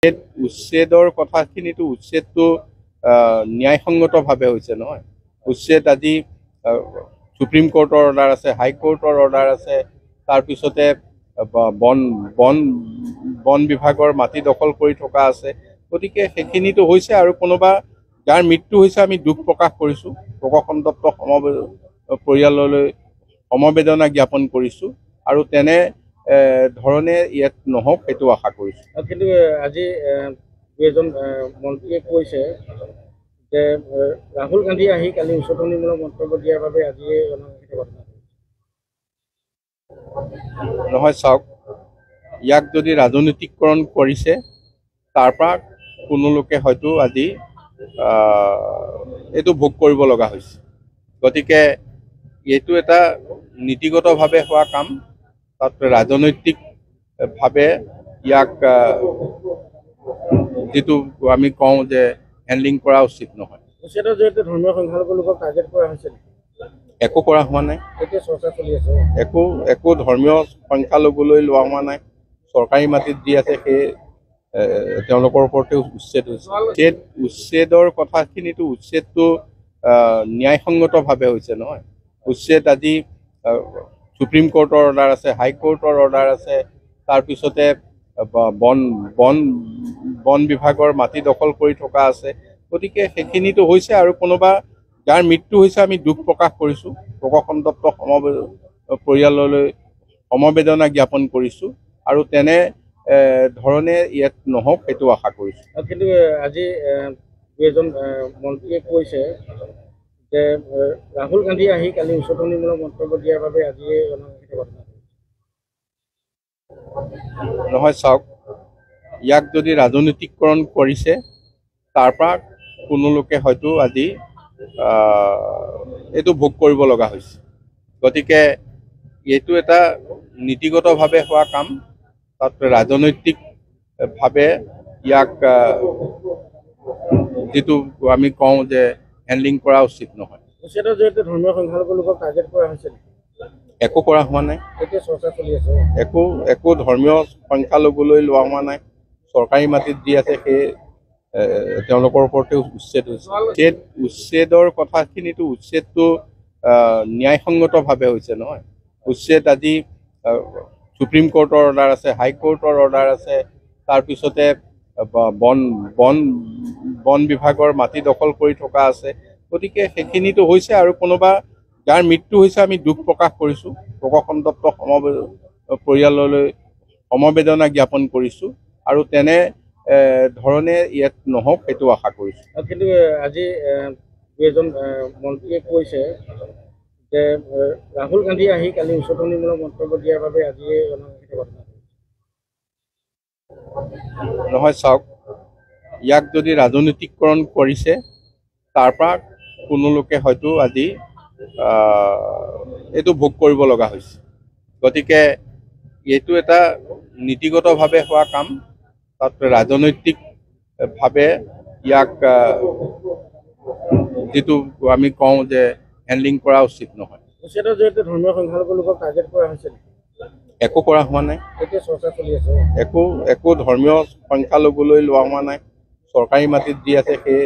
উচ্ছেদৰ কথাখিনিতো উচ্ছেদটো ন্যায়সংগতভাৱে হৈছে নহয়। উচ্ছেদ আজি সুপ্ৰিম কোৰ্টৰ অৰ্ডাৰ আছে, হাইকোৰ্টৰ অৰ্ডাৰ আছে, তাৰপিছতে বন বন বন বিভাগৰ মাটি দখল কৰি থকা আছে। গতিকে সেইখিনিতো হৈছে আৰু কোনোবা যাৰ মৃত্যু হৈছে আমি দুখ প্ৰকাশ কৰিছোঁ। প্ৰকৌশল পৰিয়াললৈ সমবেদনা জ্ঞাপন কৰিছোঁ আৰু তেনে ধৰণে ইয়াত নহওক সেইটো আশা কৰিছোঁ। কিন্তু আজি দুজন মন্ত্ৰীয়ে কৈছে যে ৰাহুল গান্ধী আহি কালি উচতনিমূলক মন্তব্য দিয়াৰ বাবে আজি নহয়, চাওক, ইয়াক যদি ৰাজনৈতিকৰণ কৰিছে তাৰ পৰা কোনো লোকে হয়তো আজি এইটো ভোগ কৰিব লগা হৈছে। গতিকে এইটো এটা নীতিগতভাৱে হোৱা কাম, তাত ৰাজনৈতিকভাৱে ইয়াক যিটো আমি কওঁ যে হেণ্ডলিং কৰা উচিত নহয়। উচ্ছেদৰ জৰিয়তে ধৰ্মীয় সংখ্যালঘু লোকক টাৰ্গেট কৰা হৈছে, একো কৰা হোৱা নাই। এতিয়া চৰ্চা চলি আছে। একো ধৰ্মীয় সংখ্যালঘুলৈ লোৱা হোৱা নাই। চৰকাৰী মাটিত দি আছে সেই তেওঁলোকৰ ওপৰতে উচ্ছেদ হৈছে। উচ্ছেদৰ কথাখিনিতো উচ্ছেদটো ন্যায়সংগতভাৱে হৈছে নহয়। উচ্ছেদ আজি সুপ্ৰিম কোৰ্টৰ অৰ্ডাৰ আছে, হাইকোৰ্টৰ অৰ্ডাৰ আছে, তাৰপিছতে বন বন বন বিভাগৰ মাটি দখল কৰি থকা আছে। গতিকে সেইখিনিতো হৈছে আৰু কোনোবা যাৰ মৃত্যু হৈছে আমি দুখ প্ৰকাশ কৰিছোঁ। প্ৰকৌশল পৰিয়াললৈ সমবেদনা জ্ঞাপন কৰিছোঁ আৰু তেনে ধৰণে ইয়াত নহওক সেইটো আশা কৰিছোঁ। কিন্তু আজি দুজন মন্ত্ৰীয়ে কৈছে যে ৰাহুল গান্ধী আহি কালি উচতনিমূলক মন্তব্য দিয়াৰ বাবে আজি নহয়, চাওক, ইয়াক যদি ৰাজনৈতিকৰণ কৰিছে তাৰ পৰা কোনো লোকে হয়তো আজি এইটো ভোগ কৰিব লগা হৈছে। গতিকে এইটো এটা নীতিগতভাৱে হোৱা কাম, তাত ৰাজনৈতিকভাৱে ইয়াক যিটো আমি কওঁ যে হেণ্ডলিং কৰা উচিত নহয়। উচ্ছেদৰ জৰিয়তে ধৰ্মীয় সংখ্যালঘু লোকক টাৰ্গেট কৰা হৈছে, একো কৰা হোৱা নাই। এতিয়া চৰ্চা চলি আছে। একো ধৰ্মীয় সংখ্যালঘুলৈ লোৱা হোৱা নাই। চৰকাৰী মাটিত দি আছে সেই তেওঁলোকৰ ওপৰতে উচ্ছেদ হৈছে। উচ্ছেদৰ কথাখিনিতো উচ্ছেদটো ন্যায়সংগতভাৱে হৈছে নহয়। উচ্ছেদ আজি সুপ্ৰিম কোৰ্টৰ অৰ্ডাৰ আছে, হাইকোৰ্টৰ অৰ্ডাৰ আছে, তাৰপিছতে বন বন বন বিভাগৰ মাটি দখল কৰি থকা আছে। গতিকে সেইখিনিতো হৈছে আৰু কোনোবা যাৰ মৃত্যু হৈছে আমি দুখ প্ৰকাশ কৰিছোঁ। প্ৰকৌশল পৰিয়াললৈ সমবেদনা জ্ঞাপন কৰিছোঁ আৰু তেনে ধৰণে ইয়াত নহওক সেইটো আশা কৰিছোঁ। কিন্তু আজি দুজন মন্ত্ৰীয়ে কৈছে যে ৰাহুল গান্ধী আহি কালি উচতনিমূলক মন্তব্য দিয়াৰ বাবে আজি নহয়, চাওক, ইয়াক যদি ৰাজনৈতিকৰণ কৰিছে তাৰ পৰা কোনো লোকে হয়তো আজি এইটো ভোগ কৰিব লগা হৈছে। গতিকে এইটো এটা নীতিগতভাৱে হোৱা কাম, তাত ৰাজনৈতিকভাৱে ইয়াক যিটো আমি কওঁ যে হেণ্ডলিং কৰা উচিত নহয়। উচ্ছেদৰ জৰিয়তে ধৰ্মীয় সংখ্যালঘু লোকক টাৰ্গেট কৰা হৈছে, একো কৰা হোৱা নাই। এতিয়া চৰ্চা চলি আছে। একো ধৰ্মীয় সংখ্যালঘুলৈ লোৱা হোৱা নাই। চৰকাৰী মাটিত দি আছে সেই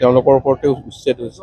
তেওঁলোকৰ ওপৰতে উচ্ছেদ হৈছে।